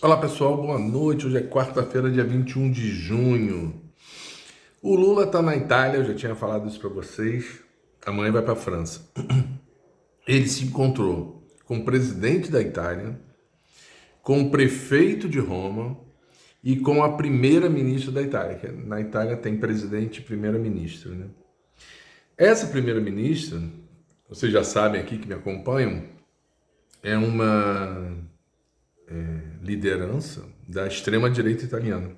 Olá pessoal, boa noite. Hoje é quarta-feira, dia 21 de junho. O Lula está na Itália, eu já tinha falado isso para vocês. Amanhã vai para a França. Ele se encontrou com o presidente da Itália, com o prefeito de Roma e com a primeira-ministra da Itália. Que na Itália tem presidente e primeira-ministra, né? Essa primeira-ministra, vocês já sabem aqui que me acompanham, é uma liderança da extrema-direita italiana.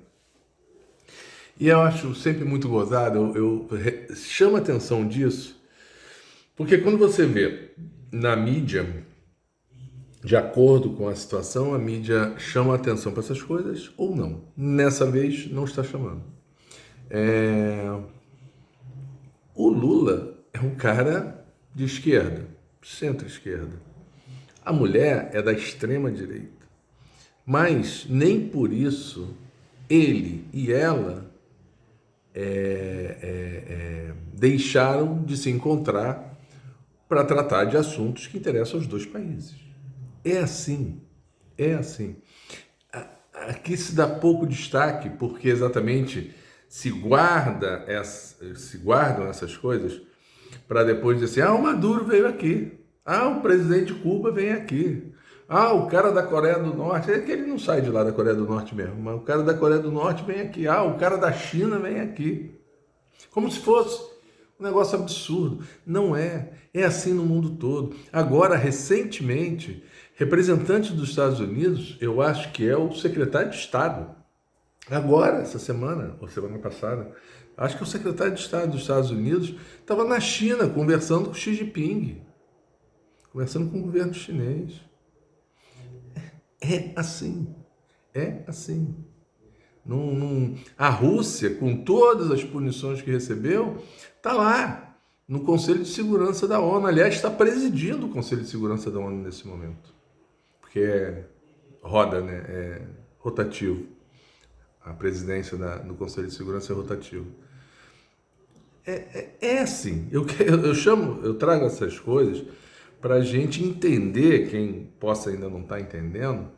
E eu acho sempre muito gozado, chamo a atenção disso, porque quando você vê na mídia, de acordo com a situação, a mídia chama a atenção para essas coisas ou não. Nessa vez, não está chamando. É, O Lula é um cara de esquerda, centro-esquerda. A mulher é da extrema-direita. Mas nem por isso ele e ela deixaram de se encontrar para tratar de assuntos que interessam aos dois países. É assim, é assim. Aqui se dá pouco destaque porque exatamente se guardam essas coisas para depois dizer assim, o Maduro veio aqui, o presidente de Cuba vem aqui, o cara da Coreia do Norte, é que ele não sai de lá da Coreia do Norte mesmo, mas o cara da Coreia do Norte vem aqui, o cara da China vem aqui. Como se fosse um negócio absurdo. Não é. É assim no mundo todo. Agora, recentemente, representante dos Estados Unidos, eu acho que é o secretário de Estado. Agora, essa semana, ou semana passada, acho que o secretário de Estado dos Estados Unidos estava na China conversando com Xi Jinping, conversando com o governo chinês. É assim. É assim. A Rússia, com todas as punições que recebeu, está lá no Conselho de Segurança da ONU. Aliás, está presidindo o Conselho de Segurança da ONU nesse momento, porque roda, né? É rotativo. A presidência do Conselho de Segurança é rotativo. É assim. Eu trago essas coisas para a gente entender, quem possa ainda não estar entendendo,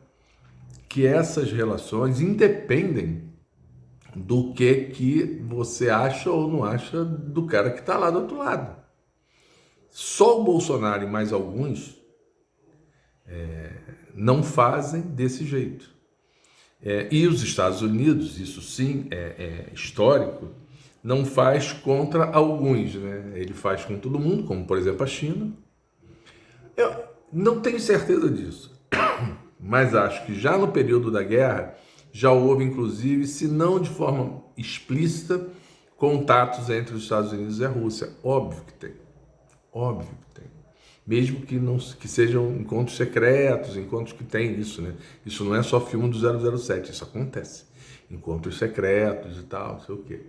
que essas relações independem do que você acha ou não acha do cara que está lá do outro lado. Só o Bolsonaro e mais alguns não fazem desse jeito. E os Estados Unidos, isso sim é histórico, não faz contra alguns, né? Ele faz com todo mundo, como por exemplo a China. Eu não tenho certeza disso, mas acho que já no período da guerra já houve, inclusive, se não de forma explícita, contatos entre os Estados Unidos e a Rússia. Óbvio que tem. Óbvio que tem. Mesmo que não que sejam encontros secretos, encontros que tem isso, né? Isso não é só filme do 007, isso acontece. Encontros secretos e tal, não sei o quê.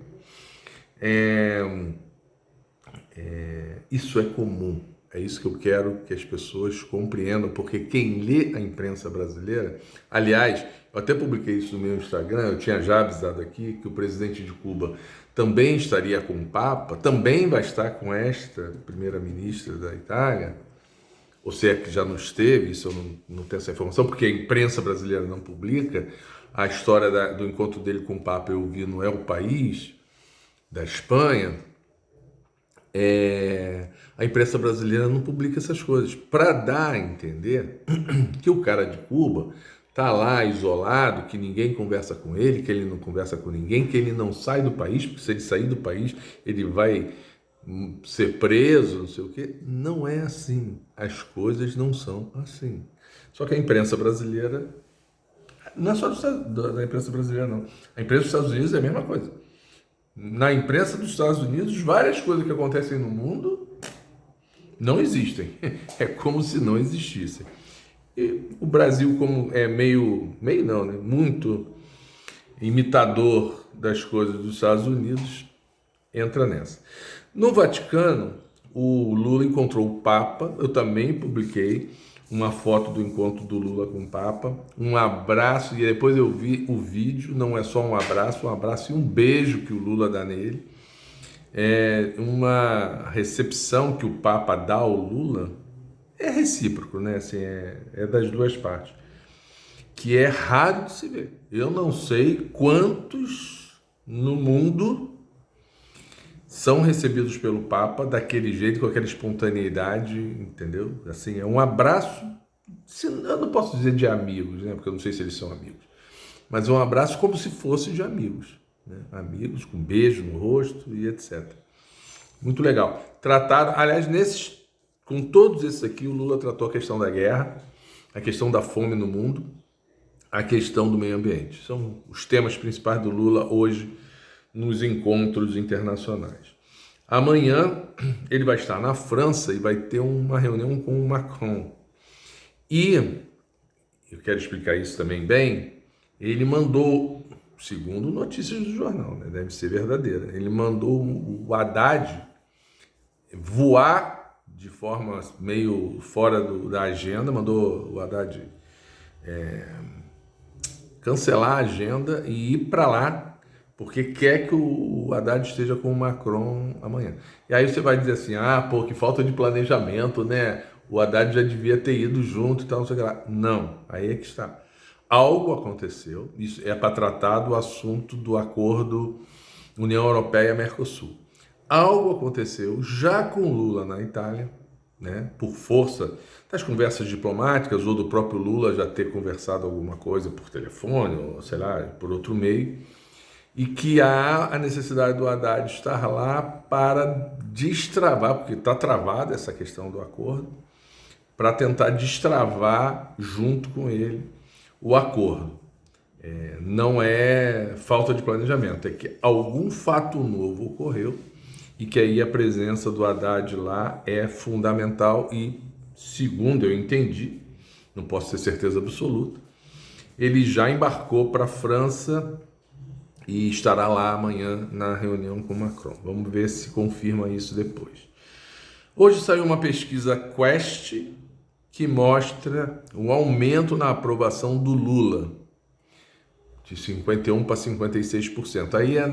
Isso é comum. É isso que eu quero que as pessoas compreendam, porque quem lê a imprensa brasileira, aliás, eu até publiquei isso no meu Instagram, eu tinha já avisado aqui que o presidente de Cuba também estaria com o Papa, também vai estar com esta primeira-ministra da Itália, ou se é que já não esteve, isso eu não tenho essa informação, porque a imprensa brasileira não publica. A história do encontro dele com o Papa eu vi no El País, da Espanha. A imprensa brasileira não publica essas coisas, para dar a entender que o cara de Cuba tá lá isolado, que ninguém conversa com ele, que ele não conversa com ninguém, que ele não sai do país, porque se ele sair do país ele vai ser preso, não sei o quê. Não é assim. As coisas não são assim. Só que a imprensa brasileira, não é só da imprensa brasileira, não. A imprensa dos Estados Unidos é a mesma coisa. Na imprensa dos Estados Unidos, várias coisas que acontecem no mundo não existem. É como se não existissem. E o Brasil, como é meio não, né? Muito imitador das coisas dos Estados Unidos, entra nessa. No Vaticano, o Lula encontrou o Papa, eu também publiquei uma foto do encontro do Lula com o Papa, um abraço, e depois eu vi o vídeo, não é só um abraço e um beijo que o Lula dá nele, uma recepção que o Papa dá ao Lula, é recíproco, né? Assim, é das duas partes. que é raro de se ver. Eu não sei quantos no mundo são recebidos pelo Papa daquele jeito, com aquela espontaneidade, entendeu? Assim, é um abraço, eu não posso dizer de amigos, né? Porque eu não sei se eles são amigos, mas é um abraço como se fosse de amigos, né? Amigos, com beijo no rosto e etc. Muito legal. Trataram, aliás, com todos esses aqui, o Lula tratou a questão da guerra, a questão da fome no mundo, a questão do meio ambiente. São os temas principais do Lula hoje nos encontros internacionais. Amanhã ele vai estar na França e vai ter uma reunião com o Macron. E, eu quero explicar isso também bem, ele mandou, segundo notícias do jornal, né, deve ser verdadeira, ele mandou o Haddad voar de forma meio fora da agenda, mandou o Haddad cancelar a agenda e ir para lá, porque quer que o Haddad esteja com o Macron amanhã. E aí você vai dizer assim, pô, que falta de planejamento, né? O Haddad já devia ter ido junto e tal, não sei o que lá. Não, aí é que está. Algo aconteceu, isso é para tratar do assunto do acordo União Europeia-Mercosul. Algo aconteceu já com Lula na Itália, né, por força das conversas diplomáticas ou do próprio Lula já ter conversado alguma coisa por telefone ou, sei lá, por outro meio, e que há a necessidade do Haddad estar lá para destravar, porque está travada essa questão do acordo, para tentar destravar junto com ele o acordo. Não é falta de planejamento, é que algum fato novo ocorreu e que aí a presença do Haddad lá é fundamental e, segundo eu entendi, não posso ter certeza absoluta, ele já embarcou para a França e estará lá amanhã na reunião com Macron. Vamos ver se confirma isso depois. Hoje saiu uma pesquisa Quest que mostra o aumento na aprovação do Lula, de 51% para 56%. Aí é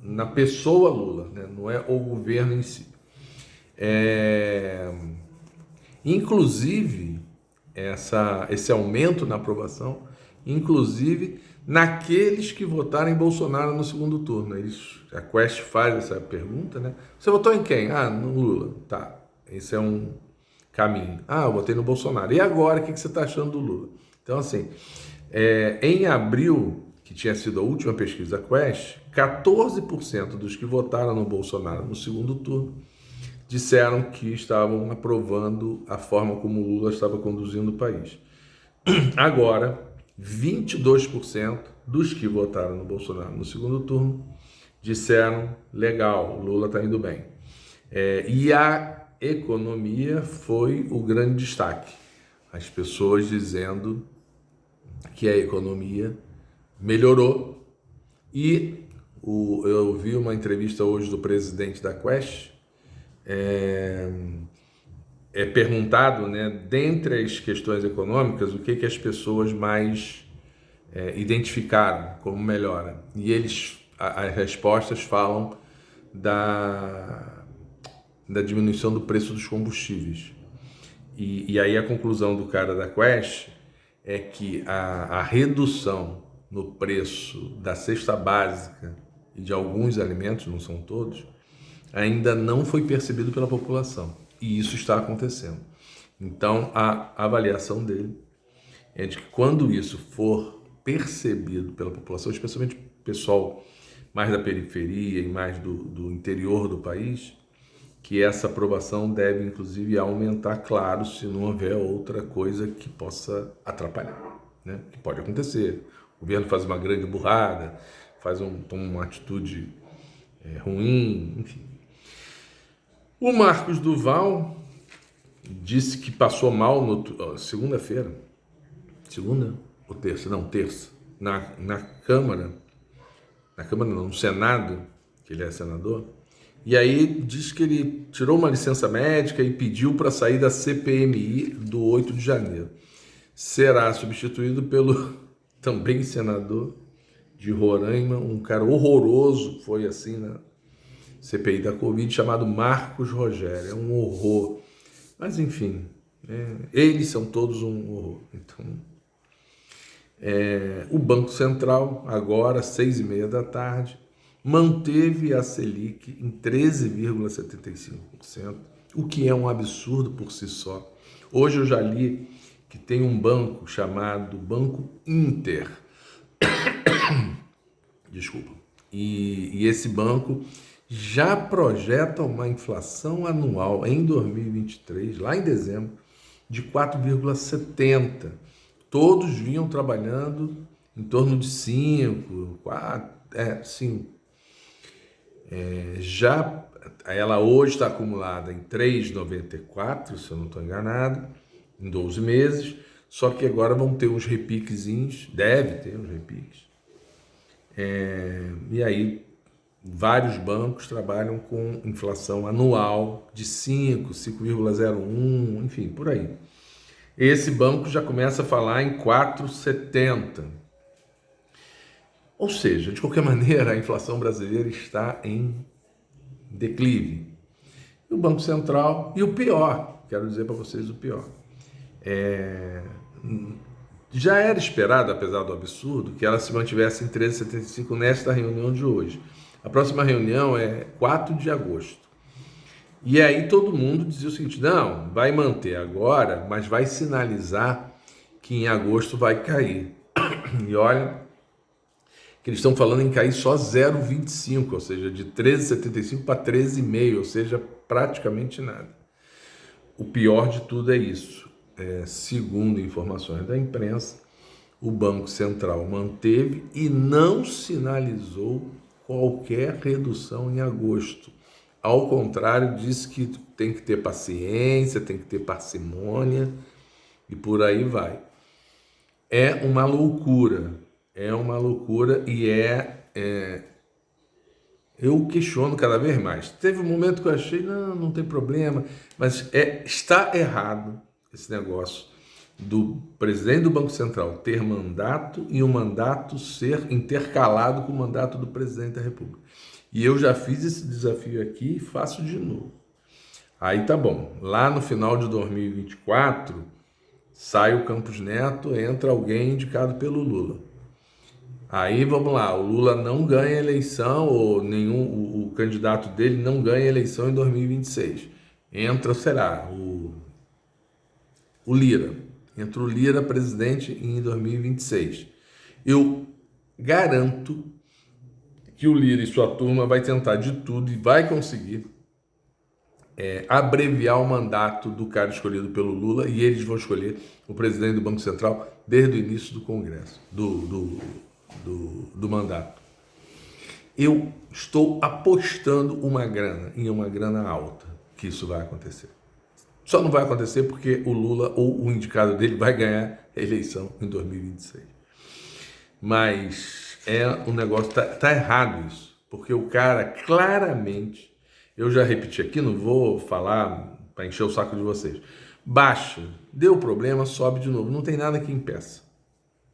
na pessoa Lula, né? Não é o governo em si. Inclusive, esse aumento na aprovação, inclusive naqueles que votaram em Bolsonaro no segundo turno. A Quest faz essa pergunta, né? Você votou em quem? No Lula. Tá, esse é um caminho. Eu votei no Bolsonaro. E agora, o que você está achando do Lula? Então, assim, em abril, que tinha sido a última pesquisa Quest, 14% dos que votaram no Bolsonaro no segundo turno disseram que estavam aprovando a forma como o Lula estava conduzindo o país. Agora, 22% dos que votaram no Bolsonaro no segundo turno disseram, legal, o Lula está indo bem. E a economia foi o grande destaque. As pessoas dizendo que a economia melhorou. E eu vi uma entrevista hoje do presidente da Quest, perguntado, né, dentre as questões econômicas, o que as pessoas mais identificaram como melhora. E as respostas falam da diminuição do preço dos combustíveis. E aí a conclusão do cara da Quest é que a redução no preço da cesta básica e de alguns alimentos, não são todos, ainda não foi percebido pela população. E isso está acontecendo. Então, a avaliação dele é de que quando isso for percebido pela população, especialmente o pessoal mais da periferia e mais do interior do país, que essa aprovação deve, inclusive, aumentar, claro, se não houver outra coisa que possa atrapalhar, né? Que pode acontecer. O governo faz uma grande burrada, toma uma atitude ruim, enfim. O Marcos Duval disse que passou mal segunda-feira, segunda ou terça? Não, terça, na Câmara não, no Senado, que ele é senador, e aí diz que ele tirou uma licença médica e pediu para sair da CPMI do 8 de janeiro. Será substituído pelo também senador de Roraima, um cara horroroso, foi assim na CPI da Covid, chamado Marcos Rogério. É um horror. Mas enfim, eles são todos um horror. Então, O Banco Central, agora, 6h30 da tarde, manteve a Selic em 13,75%, o que é um absurdo por si só. Hoje eu já li que tem um banco chamado Banco Inter, desculpa, e esse banco já projeta uma inflação anual em 2023, lá em dezembro, de 4,70%. Todos vinham trabalhando em torno de 5, 4, 5. Já ela hoje está acumulada em 3,94, se eu não estou enganado, em 12 meses, só que agora vão ter uns repiquezinhos, deve ter uns repiques. E aí, vários bancos trabalham com inflação anual de 5, 5,01, enfim, por aí. Esse banco já começa a falar em 4,70. Ou seja, de qualquer maneira, a inflação brasileira está em declive. E o Banco Central, e o pior, quero dizer para vocês o pior, já era esperado, apesar do absurdo, que ela se mantivesse em 13,75 nesta reunião de hoje. A próxima reunião é 4 de agosto. E aí todo mundo dizia o seguinte, não, vai manter agora, mas vai sinalizar que em agosto vai cair. E olha, que eles estão falando em cair só 0,25, ou seja, de 13,75 para 13,5, ou seja, praticamente nada. O pior de tudo é isso. Segundo informações da imprensa, o Banco Central manteve e não sinalizou qualquer redução em agosto. Ao contrário, disse que tem que ter paciência, tem que ter parcimônia e por aí vai. É uma loucura e eu questiono cada vez mais. Teve um momento que eu achei, não tem problema, mas está errado esse negócio do presidente do Banco Central ter mandato e o mandato ser intercalado com o mandato do presidente da República. E eu já fiz esse desafio aqui e faço de novo. Aí tá bom, lá no final de 2024, sai o Campos Neto, entra alguém indicado pelo Lula. Aí vamos lá, o Lula não ganha eleição, ou o candidato dele não ganha eleição em 2026. Entra, será, o Lira. Entra o Lira presidente em 2026. Eu garanto que o Lira e sua turma vai tentar de tudo e vai conseguir abreviar o mandato do cara escolhido pelo Lula, e eles vão escolher o presidente do Banco Central desde o início do Congresso, do mandato. Eu estou apostando em uma grana alta que isso vai acontecer. Só não vai acontecer porque o Lula ou o indicado dele vai ganhar a eleição em 2026. Mas um negócio, tá errado isso, porque o cara claramente, eu já repeti aqui, não vou falar para encher o saco de vocês, baixa, deu problema, sobe de novo, não tem nada que impeça.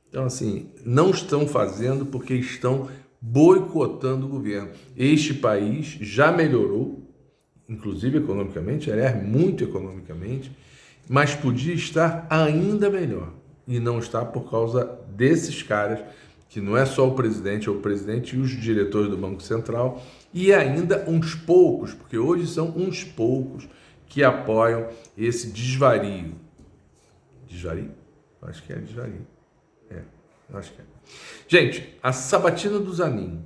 Então assim, não estão fazendo porque estão boicotando o governo. Este país já melhorou, inclusive economicamente, muito economicamente, mas podia estar ainda melhor, e não está por causa desses caras, que não é só o presidente, é o presidente e os diretores do Banco Central, e ainda uns poucos, porque hoje são uns poucos que apoiam esse desvario. Desvario? Acho que é desvario. Acho que é. Gente, a sabatina do Zanin,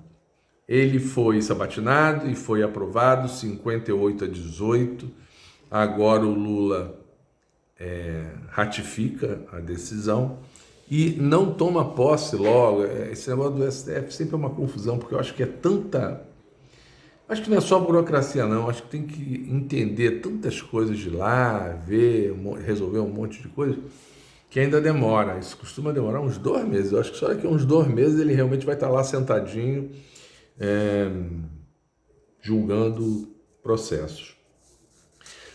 ele foi sabatinado e foi aprovado 58-18. Agora o Lula ratifica a decisão e não toma posse logo. Esse negócio do STF sempre é uma confusão, porque eu acho que acho que não é só burocracia não, acho que tem que entender tantas coisas de lá, ver, resolver um monte de coisa, que ainda demora. Isso costuma demorar uns 2 meses. Eu acho que só daqui a uns 2 meses ele realmente vai estar lá sentadinho, julgando processos.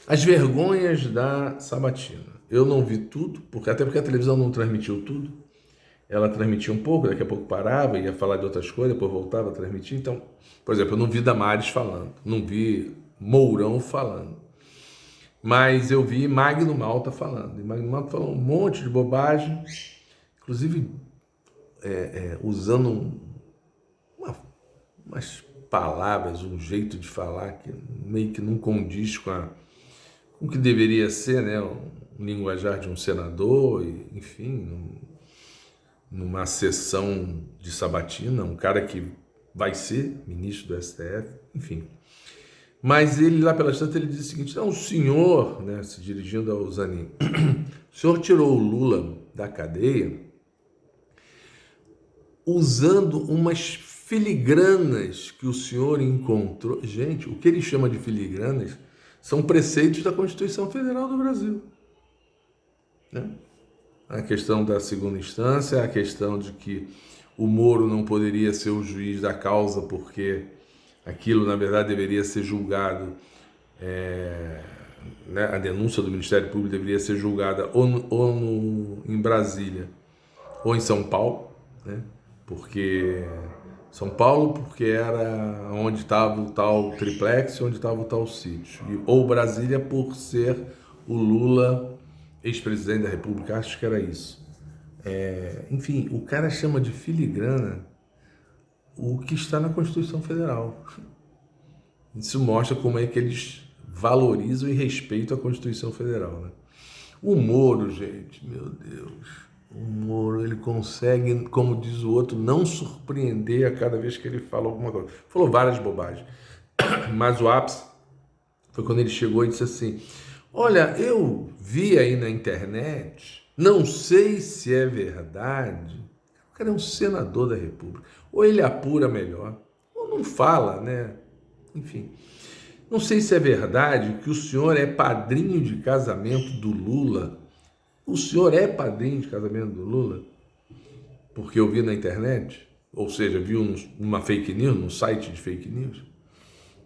As vergonhas da sabatina. Eu não vi tudo, até porque a televisão não transmitiu tudo. Ela transmitia um pouco, daqui a pouco parava, ia falar de outras coisas, depois voltava a transmitir. Então, por exemplo, eu não vi Damares falando, não vi Mourão falando, mas eu vi Magno Malta falando. E Magno Malta falou um monte de bobagem, inclusive usando umas palavras, um jeito de falar que meio que não condiz com o que deveria ser, né, um linguajar de um senador, enfim, numa sessão de sabatina, um cara que vai ser ministro do STF, enfim. Mas ele, lá pelas tantas, ele diz o seguinte: não, o senhor, né, se dirigindo ao Zanin, o senhor tirou o Lula da cadeia usando umas filigranas que o senhor encontrou. Gente, o que ele chama de filigranas são preceitos da Constituição Federal do Brasil, né? A questão da segunda instância, a questão de que o Moro não poderia ser o juiz da causa porque aquilo, na verdade, deveria ser julgado, né, a denúncia do Ministério Público deveria ser julgada em Brasília ou em São Paulo, né? Porque São Paulo, porque era onde estava o tal triplex, onde estava o tal sítio, ou Brasília por ser o Lula ex-presidente da República, acho que era isso. Enfim, o cara chama de filigrana o que está na Constituição Federal. Isso mostra como é que eles valorizam e respeitam a Constituição Federal, né? O Moro, gente, meu Deus, o Moro, ele consegue, como diz o outro, não surpreender a cada vez que ele fala alguma coisa. Falou várias bobagens, mas o ápice foi quando ele chegou e disse assim: olha, eu vi aí na internet, não sei se é verdade. O cara é um senador da República. Ou ele apura melhor, ou não fala, né? Enfim, não sei se é verdade que o senhor é padrinho de casamento do Lula. O senhor é padrinho de casamento do Lula? Porque eu vi na internet, ou seja, viu numa fake news, num site de fake news.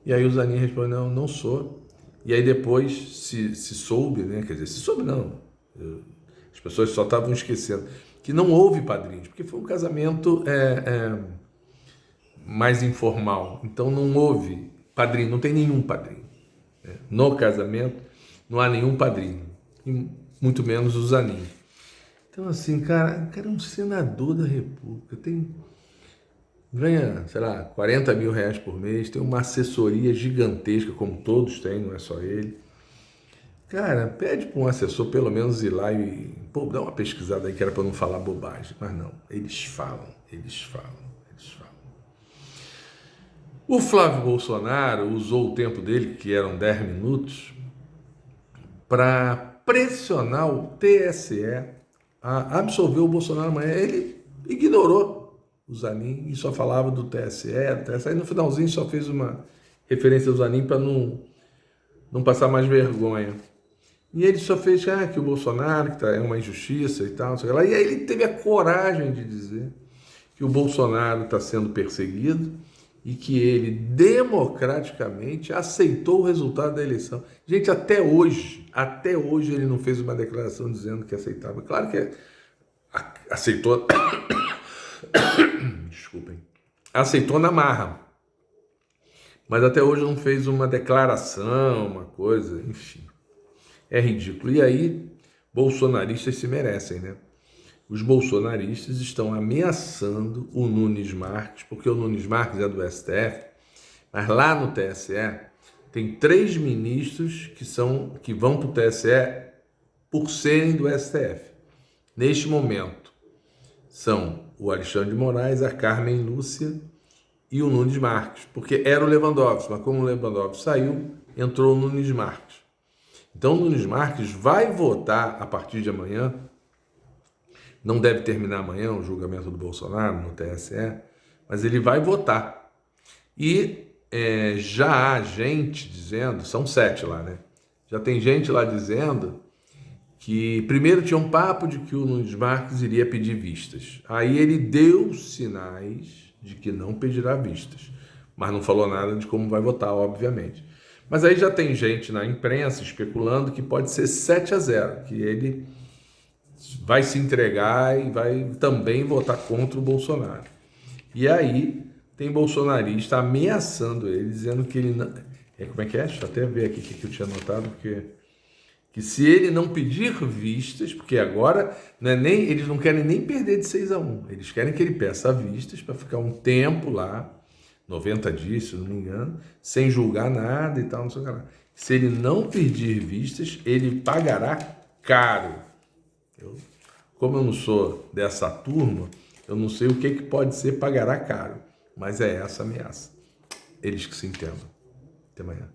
E aí o Zanin respondeu: não, não sou. E aí depois se soube, né? Quer dizer, se soube não. As pessoas só estavam esquecendo que não houve padrinhos, porque foi um casamento mais informal. Então não houve padrinho, não tem nenhum padrinho. No casamento não há nenhum padrinho, e muito menos o Zanin. Então assim, cara, o cara é um senador da República, ganha, sei lá, 40 mil reais por mês, tem uma assessoria gigantesca, como todos têm, não é só ele. Cara, pede para um assessor pelo menos ir lá e dá uma pesquisada aí, que era para não falar bobagem. Mas não, eles falam. O Flávio Bolsonaro usou o tempo dele, que eram 10 minutos, para pressionar o TSE a absolver o Bolsonaro amanhã. Ele ignorou o Zanin e só falava do TSE. Aí no finalzinho só fez uma referência ao Zanin para não passar mais vergonha. E ele só fez que o Bolsonaro, que é uma injustiça e tal, não sei lá. E aí ele teve a coragem de dizer que o Bolsonaro está sendo perseguido e que ele democraticamente aceitou o resultado da eleição. Gente, até hoje ele não fez uma declaração dizendo que aceitava. Claro que aceitou, desculpem, aceitou na marra, mas até hoje não fez uma declaração, uma coisa, enfim. É ridículo. E aí, bolsonaristas se merecem, né? Os bolsonaristas estão ameaçando o Nunes Marques, porque o Nunes Marques é do STF, mas lá no TSE tem 3 ministros que vão para o TSE por serem do STF. Neste momento, são o Alexandre de Moraes, a Carmen Lúcia e o Nunes Marques, porque era o Lewandowski, mas como o Lewandowski saiu, entrou o Nunes Marques. Então o Nunes Marques vai votar a partir de amanhã. Não deve terminar amanhã o julgamento do Bolsonaro no TSE, mas ele vai votar. E já há gente dizendo, são 7 lá, né? Já tem gente lá dizendo que primeiro tinha um papo de que o Nunes Marques iria pedir vistas. Aí ele deu sinais de que não pedirá vistas, mas não falou nada de como vai votar, obviamente. Mas aí já tem gente na imprensa especulando que pode ser 7-0, que ele vai se entregar e vai também votar contra o Bolsonaro. E aí tem bolsonarista ameaçando ele, dizendo que ele não... Como é que é? Deixa eu até ver aqui o que eu tinha anotado, porque que se ele não pedir vistas, porque agora não é nem, eles não querem nem perder de 6-1, eles querem que ele peça vistas para ficar um tempo lá, 90 dias, se não me engano, sem julgar nada e tal, não sei o que lá. Se ele não pedir vistas, ele pagará caro. Como eu não sou dessa turma, eu não sei o que pode ser pagará caro, mas é essa a ameaça. Eles que se entendam. Até amanhã.